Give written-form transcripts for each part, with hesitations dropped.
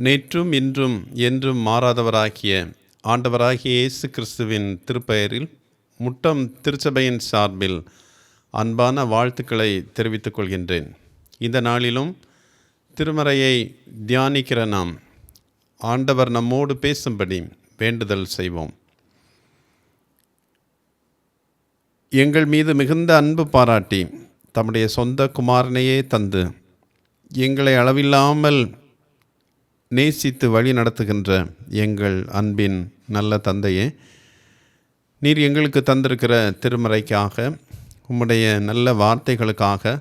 நேற்றும் இன்றும் என்றும் மாறாதவராகிய ஆண்டவராகிய இயேசு கிறிஸ்துவின் திருப்பெயரில் முட்டம் திருச்சபையின் சார்பில் அன்பான வாழ்த்துக்களை தெரிவித்துக் கொள்கின்றேன். இந்த நாளிலும் திருமறையை தியானிக்கிற நாம் ஆண்டவர் நம்மோடு பேசும்படி வேண்டுதல் செய்வோம். எங்கள் மீது மிகுந்த அன்பு பாராட்டி தம்முடைய சொந்த குமாரனையே தந்து எங்களை அளவில்லாமல் நேசித்து வழி நடத்துகின்ற எங்கள் அன்பின் நல்ல தந்தையே, நீர் எங்களுக்கு தந்திருக்கிற திருமறைக்காக, உம்முடைய நல்ல வார்த்தைகளுக்காக,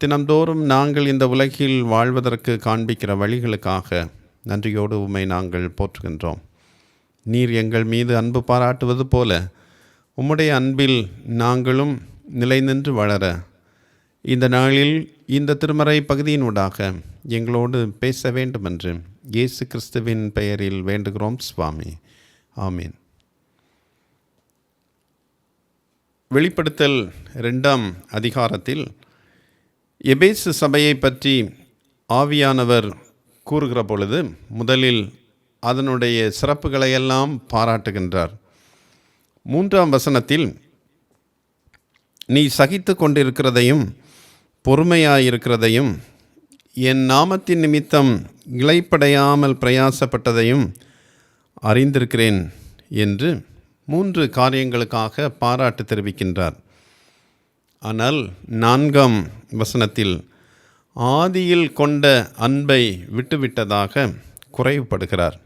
தினம்தோறும் நாங்கள் இந்த உலகில் வாழ்வதற்கு காண்பிக்கிற வழிகளுக்காக நன்றியோடு உம்மை நாங்கள் போற்றுகின்றோம். நீர் எங்கள் மீது அன்பு பாராட்டுவது போல உம்முடைய அன்பில் நாங்களும் நிலை நின்று வளர இந்த நாளில் இந்த திருமறை பகுதியினூடாக எங்களோடு பேச வேண்டுமென்று இயேசு கிறிஸ்துவின் பெயரில் வேண்டுகிறோம் சுவாமி. ஆமீன். வெளிப்படுத்தல் 2ஆம் அதிகாரத்தில் எபேசு சபையை பற்றி ஆவியானவர் கூறுகிற பொழுது முதலில் அதனுடைய சிறப்புகளையெல்லாம் பாராட்டுகின்றார். 3ஆம் வசனத்தில் நீ சகித்து கொண்டிருக்கிறதையும் பொறுமையாயிருக்கிறதையும் என் நாமத்தின் நிமித்தம் இளைப்படையாமல் பிரயாசப்பட்டதையும் அறிந்திருக்கிறேன் என்று 3 காரியங்களுக்காக பாராட்டு தெரிவிக்கின்றார். ஆனால் 4ஆம் வசனத்தில் ஆதியில் கொண்ட அன்பை விட்டுவிட்டதாக குறைவுபடுகிறார்.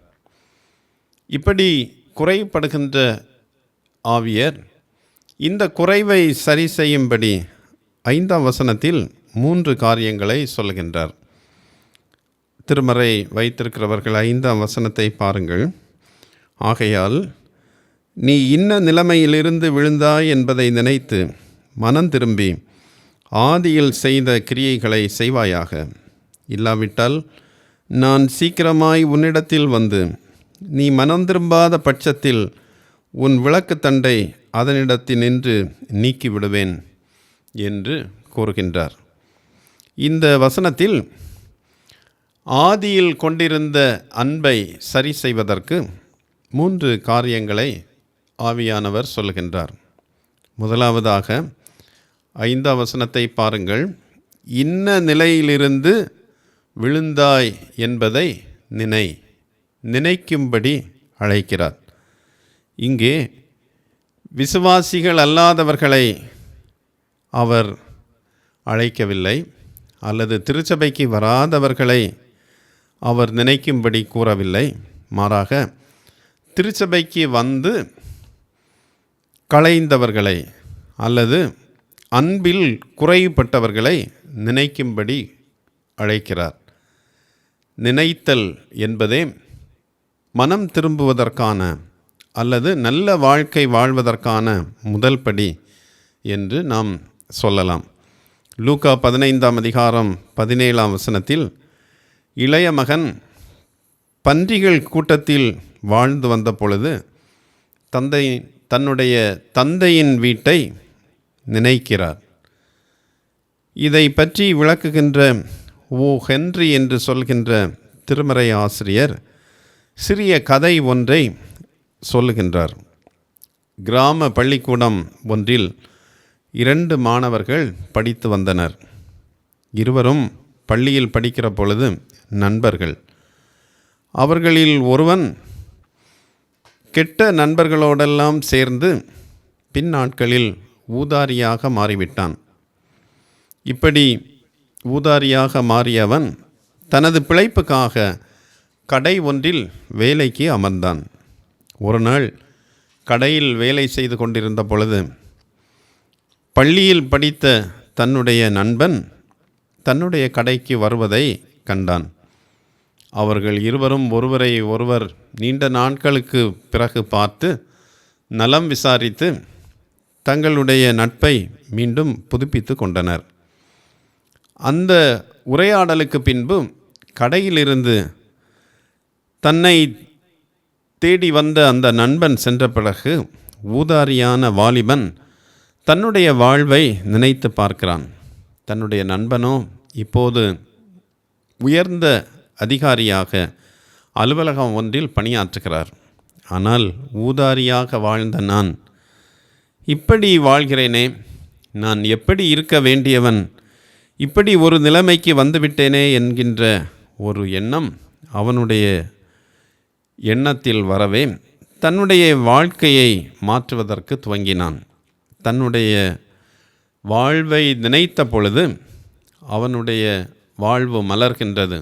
இப்படி குறைவுபடுகின்ற ஆவியர் இந்த குறைவை சரி செய்யும்படி 5ஆம் வசனத்தில் 3 காரியங்களை சொல்கின்றார். திருமறை வைத்திருக்கிறவர்கள் 5ஆம் வசனத்தை பாருங்கள். ஆகையால் நீ இன்ன நிலைமையிலிருந்து விழுந்தாய் என்பதை நினைத்து மனம் திரும்பி ஆதியில் செய்த கிரியைகளை செய்வாயாக. இல்லாவிட்டால் நான் சீக்கிரமாய் உன்னிடத்தில் வந்து நீ மனம் திரும்பாத பட்சத்தில் உன் விளக்குத்தண்டை அதனிடத்தினின்று நீக்கிவிடுவேன் என்று கூறுகின்றார். இந்த வசனத்தில் ஆதியில் கொண்டிருந்த அன்பை சரி செய்வதற்கு 3 காரியங்களை ஆவியானவர் சொல்லுகின்றார். முதலாவதாக 5ஆம் வசனத்தை பாருங்கள். இன்ன நிலையிலிருந்து விழுந்தாய் என்பதை நினைக்கும்படி அழைக்கிறார். இங்கே விசுவாசிகள் அல்லாதவர்களை அவர் அழைக்கவில்லை, அல்லது திருச்சபைக்கு வராதவர்களை அவர் நினைக்கும்படி கூறவில்லை. மாறாக திருச்சபைக்கு வந்து களைந்தவர்களை அல்லது அன்பில் குறைபட்டவர்களை நினைக்கும்படி அழைக்கிறார். நினைத்தல் என்பதே மனம் திரும்புவதற்கான அல்லது நல்ல வாழ்க்கை வாழ்வதற்கான முதல் படி என்று நாம் சொல்லலாம். லூக்கா 15ஆம் அதிகாரம் 17ஆம் வசனத்தில் இளைய மகன் பன்றிகள் கூட்டத்தில் வாழ்ந்து வந்த பொழுது தன்னுடைய தந்தையின் வீட்டை நினைக்கிறார். இதை பற்றி விளக்குகின்ற ஓ ஹென்றி என்று சொல்கின்ற திருமறை ஆசிரியர் சிறிய கதை ஒன்றை சொல்லுகின்றார். கிராம பள்ளிக்கூடம் ஒன்றில் 2 மாணவர்கள் படித்து வந்தனர். இருவரும் பள்ளியில் படிக்கிற பொழுது நண்பர்கள். அவர்களில் ஒருவன் கெட்ட நண்பர்களோடெல்லாம் சேர்ந்து பின்னாட்களில் ஊதாரியாக மாறிவிட்டான். இப்படி ஊதாரியாக மாறியவன் தனது பிழைப்புக்காக கடை ஒன்றில் வேலைக்கு அமர்ந்தான். ஒரு நாள் கடையில் வேலை செய்து கொண்டிருந்த பொழுது பள்ளியில் படித்த தன்னுடைய நண்பன் தன்னுடைய கடைக்கு வருவதை கண்டான். அவர்கள் இருவரும் ஒருவரை ஒருவர் நீண்ட நாட்களுக்கு பிறகு பார்த்து நலம் விசாரித்து தங்களுடைய நட்பை மீண்டும் புதுப்பித்து கொண்டனர். அந்த உரையாடலுக்கு பின்பு கடையிலிருந்து தன்னை தேடி வந்த அந்த நண்பன் சென்ற பிறகு ஊதாரியான வாலிபன் தன்னுடைய வாழ்வை நினைத்து பார்க்கிறான். தன்னுடைய நண்பனோ இப்போது உயர்ந்த அதிகாரியாக அலுவலகம் ஒன்றில் பணியாற்றுகிறார். ஆனால் ஊதாரியாக வாழ்ந்த நான் இப்படி வாழ்கிறேனே, நான் எப்படி இருக்க வேண்டியவன், இப்படி ஒரு நிலைமைக்கு வந்துவிட்டேனே என்கின்ற ஒரு எண்ணம் அவனுடைய எண்ணத்தில் வரவே தன்னுடைய வாழ்க்கையை மாற்றுவதற்கு துவங்கினான். தன்னுடைய வாழ்வை நினைத்த பொழுது அவனுடைய வாழ்வு மலர்கின்றது.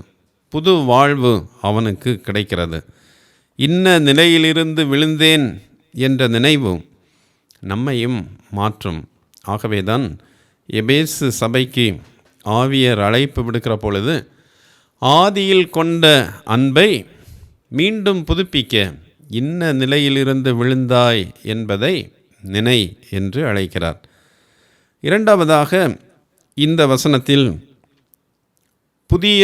புது வாழ்வு அவனுக்கு கிடைக்கிறது. இன்ன நிலையிலிருந்து விழுந்தேன் என்ற நினைவு நம்மையும் மாற்றும். ஆகவேதான் எபேசு சபைக்கு ஆவியர் அழைப்பு விடுக்கிற பொழுது ஆதியில் கொண்ட அன்பை மீண்டும் புதுப்பிக்க இன்ன நிலையிலிருந்து விழுந்தாய் என்பதை நினை என்று அழைக்கிறார். இரண்டாவதாக இந்த வசனத்தில் புதிய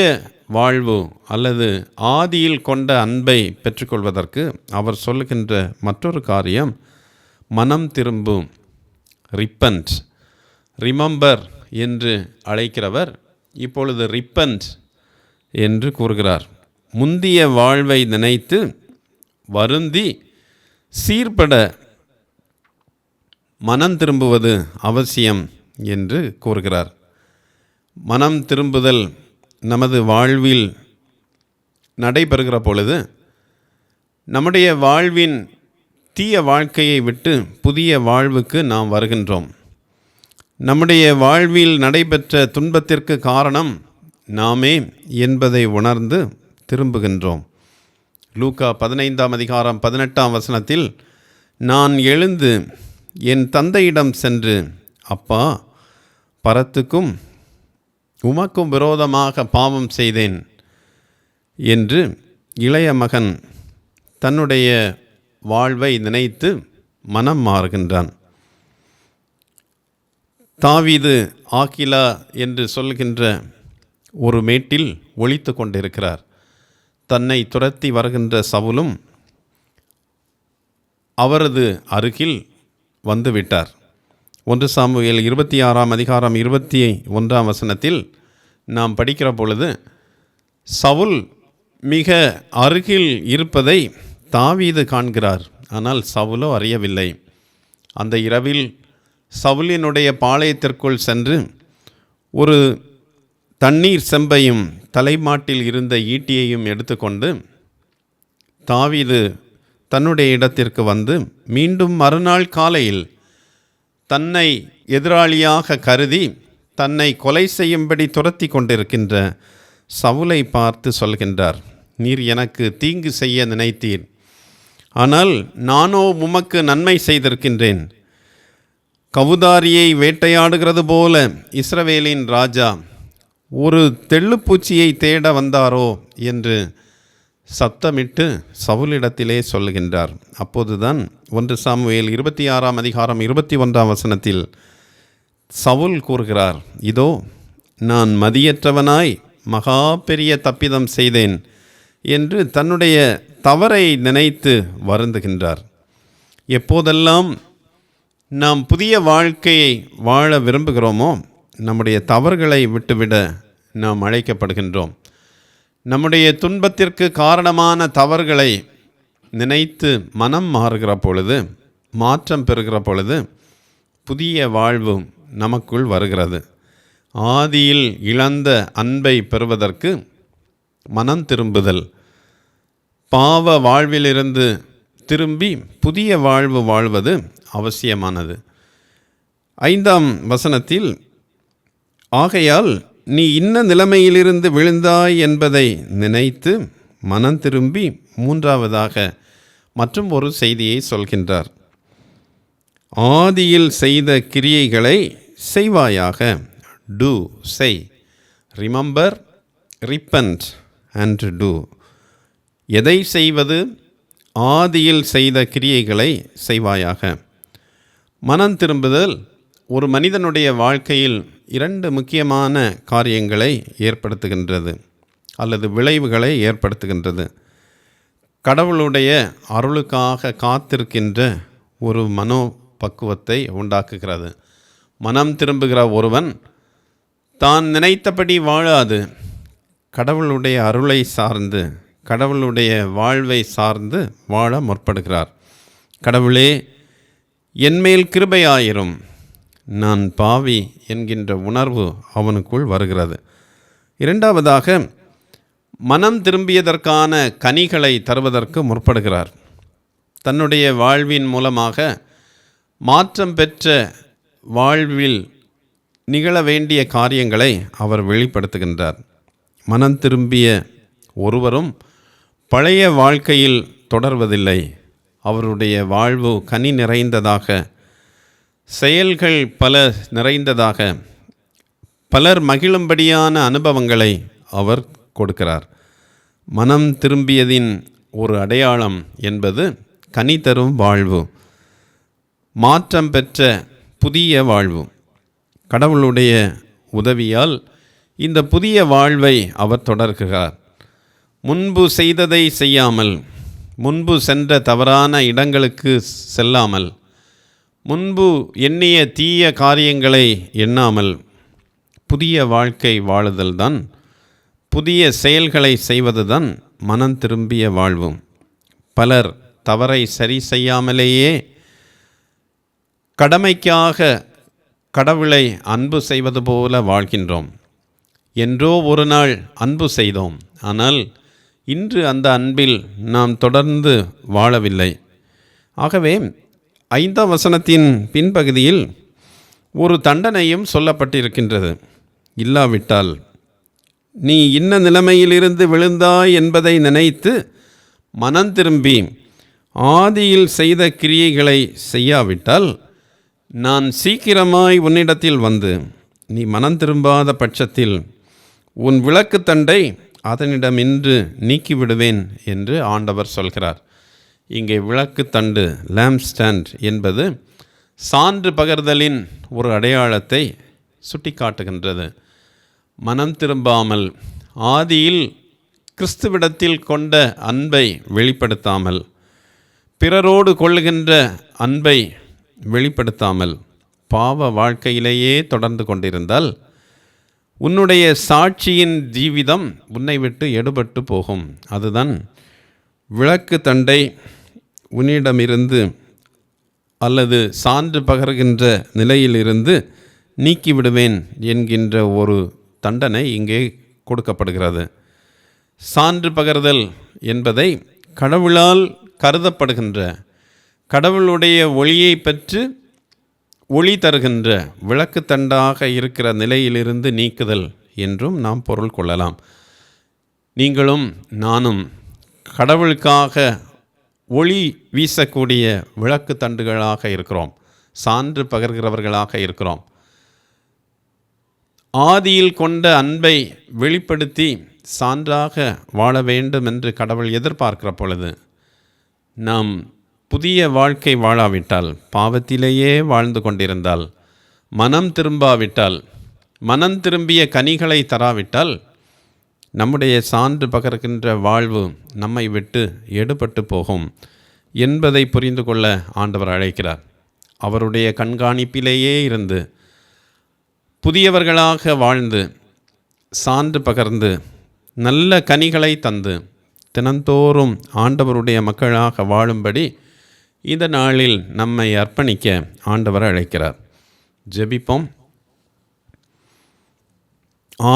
வாழ்வு அல்லது ஆதியில் கொண்ட அன்பை பெற்றுக்கொள்வதற்கு அவர் சொல்லுகின்ற மற்றொரு காரியம் மனம் திரும்பும். ரிப்பன்ட், ரிமெம்பர் என்று அழைக்கிறவர் இப்பொழுது ரிப்பன்ட் என்று கூறுகிறார். முந்திய வாழ்வை நினைத்து வருந்தி சீர்பட மனம் திரும்புவது அவசியம் என்று கூறுகிறார். மனம் திரும்புதல் நமது வாழ்வில் நடைபெறுகிற பொழுது நம்முடைய வாழ்வின் தீய வாழ்க்கையை விட்டு புதிய வாழ்வுக்கு நாம் வருகின்றோம். நம்முடைய வாழ்வில் நடைபெற்ற துன்பத்திற்கு காரணம் நாமே என்பதை உணர்ந்து திரும்புகின்றோம். லூக்கா 15:18 நான் எழுந்து என் தந்தையிடம் சென்று, அப்பா, பரத்துக்கும் உமக்கும் விரோதமாக பாவம் செய்தேன் என்று இளைய மகன் தன்னுடைய வாழ்வை நினைத்து மனம் மாறுகின்றான். தாவீது ஆக்கிலா என்று சொல்கின்ற ஒரு மேட்டில் ஒளித்து கொண்டிருக்கிறார். தன்னை துரத்தி வருகின்ற சவுலும் அவரது அருகில் வந்துவிட்டார். 1 சாமுவேல் 26:21 நாம் படிக்கிற பொழுது சவுல் மிக அருகில் இருப்பதை தாவீது காண்கிறார். ஆனால் சவுலோ அறியவில்லை. அந்த இரவில் சவுலினுடைய பாளையத்திற்குள் சென்று ஒரு தண்ணீர் செம்பையும் தலைமாட்டில் இருந்த ஈட்டியையும் எடுத்துக்கொண்டு தாவீது தன்னுடைய இடத்திற்கு வந்து மீண்டும் மறுநாள் காலையில் தன்னை எதிராளியாக கருதி தன்னை கொலை செய்யும்படி துரத்தி கொண்டிருக்கின்ற சவுலை பார்த்து சொல்கின்றார், நீர் எனக்கு தீங்கு செய்ய நினைத்தீர், ஆனால் நானோ உமக்கு நன்மை செய்திருக்கின்றேன். கவுதாரியை வேட்டையாடுகிறது போல இஸ்ரவேலின் ராஜா ஒரு தெள்ளுப்பூச்சியை தேட வந்தாரோ என்று சத்தமிட்டு சவுலிடத்திலே சொல்லுகின்றார். அப்போதுதான் 1 சாமுவேல் 26:21 சவுல் கூறுகிறார், இதோ நான் மதியற்றவனாய் மகா பெரிய தப்பிதம் செய்தேன் என்று தன்னுடைய தவறை நினைத்து வருந்துகின்றார். எப்போதெல்லாம் நாம் புதிய வாழ்க்கையை வாழ விரும்புகிறோமோ நம்முடைய தவறுகளை விட்டுவிட நாம் அழைக்கப்படுகின்றோம். நம்முடைய துன்பத்திற்கு காரணமான தவறுகளை நினைத்து மனம் மாறுகிற பொழுது, மாற்றம் பெறுகிற பொழுது புதிய வாழ்வு நமக்குள் வருகிறது. ஆதியில் இழந்த அன்பை பெறுவதற்கு மனம் திரும்புதல், பாவ வாழ்விலிருந்து திரும்பி புதிய வாழ்வு வாழ்வது அவசியமானது. 5 ஆகையால் நீ இன்ன நிலைமையிலிருந்து விழுந்தாய் என்பதை நினைத்து மனம் திரும்பி 3வதாக மற்றும் ஒரு செய்தியை சொல்கின்றார். ஆதியில் செய்த கிரியைகளை செய்வாயாக. டூ, செய். Remember, repent and do. எதை செய்வது? ஆதியில் செய்த கிரியைகளை செய்வாயாக. மனம் திரும்புதல் ஒரு மனிதனுடைய வாழ்க்கையில் 2 முக்கியமான காரியங்களை ஏற்படுத்துகின்றது அல்லது விளைவுகளை ஏற்படுத்துகின்றது. கடவுளுடைய அருளுக்காக காத்திருக்கின்ற ஒரு மனோபக்குவத்தை உண்டாக்குகிறது. மனம் திரும்புகிற ஒருவன் தான் நினைத்தபடி வாழாது கடவுளுடைய அருளை சார்ந்து கடவுளுடைய வாழ்வை சார்ந்து வாழ முற்படுகிறார். கடவுளே, என்மேல் கிருபையாயிரும், நான் பாவி என்கின்ற உணர்வு அவனுக்குள் வருகிறது. இரண்டாவதாக, மனம் திரும்பியதற்கான கனிகளை தருவதற்கு முற்படுகிறார். தன்னுடைய வாழ்வின் மூலமாக மாற்றம் பெற்ற வாழ்வில் நிகழ வேண்டிய காரியங்களை அவர் வெளிப்படுத்துகின்றார். மனம் திரும்பிய ஒருவரும் பழைய வாழ்க்கையில் தொடர்வதில்லை. அவருடைய வாழ்வு கனி நிறைந்ததாக, செயல்கள் பல நிறைந்ததாக, பலர் மகிழும்படியான அனுபவங்களை அவர் கொடுக்கிறார். மனம் திரும்பியதின் ஒரு அடையாளம் என்பது கனி தரும் வாழ்வு, மாற்றம் பெற்ற புதிய வாழ்வு. கடவுளுடைய உதவியால் இந்த புதிய வாழ்வை அவர் தொடர்கிறார். முன்பு செய்ததை செய்யாமல், முன்பு சென்ற தவறான இடங்களுக்கு செல்லாமல், முன்பு எண்ணிய தீய காரியங்களை எண்ணாமல் புதிய வாழ்க்கை வாழுதல்தான், புதிய செயல்களை செய்வதுதான் மனம் திரும்பிய வாழ்வு. பலர் தவறை சரி செய்யாமலேயே கடமைக்காக கடவுளை அன்பு செய்வது போல வாழ்கின்றோம். என்றோ ஒரு நாள் அன்பு செய்தோம், ஆனால் இன்று அந்த அன்பில் நாம் தொடர்ந்து வாழவில்லை. ஆகவே 5ஆம் வசனத்தின் பின்பகுதியில் ஒரு தண்டனையும் சொல்லப்பட்டிருக்கின்றது. இல்லாவிட்டால், நீ இன்ன நிலைமையிலிருந்து விழுந்தாய் என்பதை நினைத்து மனம் திரும்பி ஆதியில் செய்த கிரியைகளை செய்யாவிட்டால், நான் சீக்கிரமாய் உன்னிடத்தில் வந்து நீ மனம் திரும்பாத பட்சத்தில் உன் விளக்கு தண்டை அதனிடமின்று நீக்கிவிடுவேன் என்று ஆண்டவர் சொல்கிறார். இங்கே விளக்கு தண்டு, லேம்ப் ஸ்டாண்ட் என்பது சான்று பகர்தலின் ஒரு அடையாளத்தை சுட்டிக்காட்டுகின்றது. மனம் திரும்பாமல், ஆதியில் கிறிஸ்துவிடத்தில் கொண்ட அன்பை வெளிப்படுத்தாமல், பிறரோடு கொள்ளுகின்ற அன்பை வெளிப்படுத்தாமல் பாவ வாழ்க்கையிலேயே தொடர்ந்து கொண்டிருந்தால், உன்னுடைய சாட்சியின் ஜீவிதம் உன்னை விட்டு எடுபட்டு போகும். அதுதான் விளக்கு தண்டை உன்னிடமிருந்து அல்லது சான்று பகர்கின்ற நிலையிலிருந்து நீக்கிவிடுவேன் என்கின்ற ஒரு தண்டனை இங்கே கொடுக்கப்படுகிறது. சான்று பகர்தல் என்பதை கடவுளால் கருதப்படுகின்ற, கடவுளுடைய ஒளியை பெற்று ஒளி தருகின்ற விளக்கு தண்டாக இருக்கிற நிலையிலிருந்து நீக்குதல் என்றும் நாம் பொருள் கொள்ளலாம். நீங்களும் நானும் கடவுளுக்காக ஒளி வீசக்கூடிய விளக்கு தண்டுகளாக இருக்கிறோம், சான்று பகர்கிறவர்களாக இருக்கிறோம். ஆதியில் கொண்ட அன்பை வெளிப்படுத்தி சான்றாக வாழ வேண்டும் என்று கடவுள் எதிர்பார்க்கிற பொழுது, நாம் புதிய வாழ்க்கை வாழாவிட்டால், பாவத்திலேயே வாழ்ந்து கொண்டிருந்தால், மனம் திரும்பாவிட்டால், மனம் திரும்பிய கனிகளை தராவிட்டால், நம்முடைய சான்று பகர்கின்ற வாழ்வு நம்மை விட்டு எடுபட்டு போகும் என்பதை புரிந்து கொள்ள ஆண்டவர் அழைக்கிறார். அவருடைய கண்காணிப்பிலேயே இருந்து புதியவர்களாக வாழ்ந்து, சான்று பகர்ந்து, நல்ல கனிகளை தந்து, தினந்தோறும் ஆண்டவருடைய மக்களாக வாழும்படி இந்த நாளில் நம்மை அர்ப்பணிக்க ஆண்டவர் அழைக்கிறார். ஜெபிப்போம்.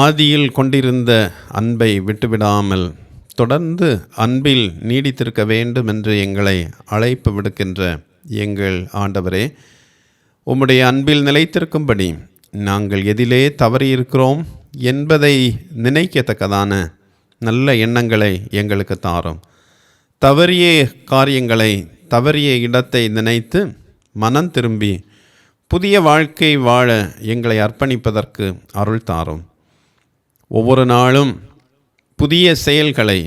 ஆதியில் கொண்டிருந்த அன்பை விட்டுவிடாமல் தொடர்ந்து அன்பில் நீடித்திருக்க வேண்டும் என்று எங்களை அழைப்பு விடுக்கின்ற எங்கள் ஆண்டவரே, உம்முடைய அன்பில் நிலைத்திருக்கும்படி நாங்கள் எதிலே தவறியிருக்கிறோம் என்பதை நினைக்கத்தக்கதான நல்ல எண்ணங்களை எங்களுக்கு தாரும். தவறிய காரியங்களை, தவறிய இடத்தை நினைத்து மனம் திரும்பி புதிய வாழ்க்கை வாழ எங்களை அர்ப்பணிப்பதற்கு அருள் தாரும். ஒவ்வொரு நாளும் புதிய செயல்களை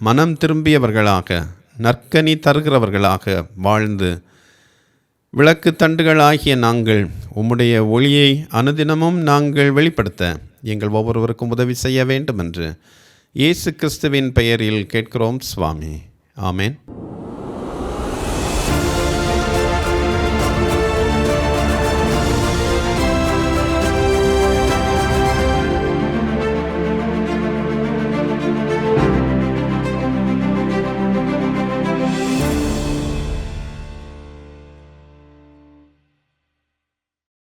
மனம் திரும்பியவர்களாக, நற்கனி தருகிறவர்களாக வாழ்ந்து, விளக்கு தண்டுகளாகிய நாங்கள் உம்முடைய ஒளியை அனுதினமும் நாங்கள் வெளிப்படுத்த எங்கள் ஒவ்வொருவருக்கும் உதவி செய்ய வேண்டும் என்று இயேசு கிறிஸ்துவின் பெயரில் கேட்கிறோம் சுவாமி. ஆமேன்.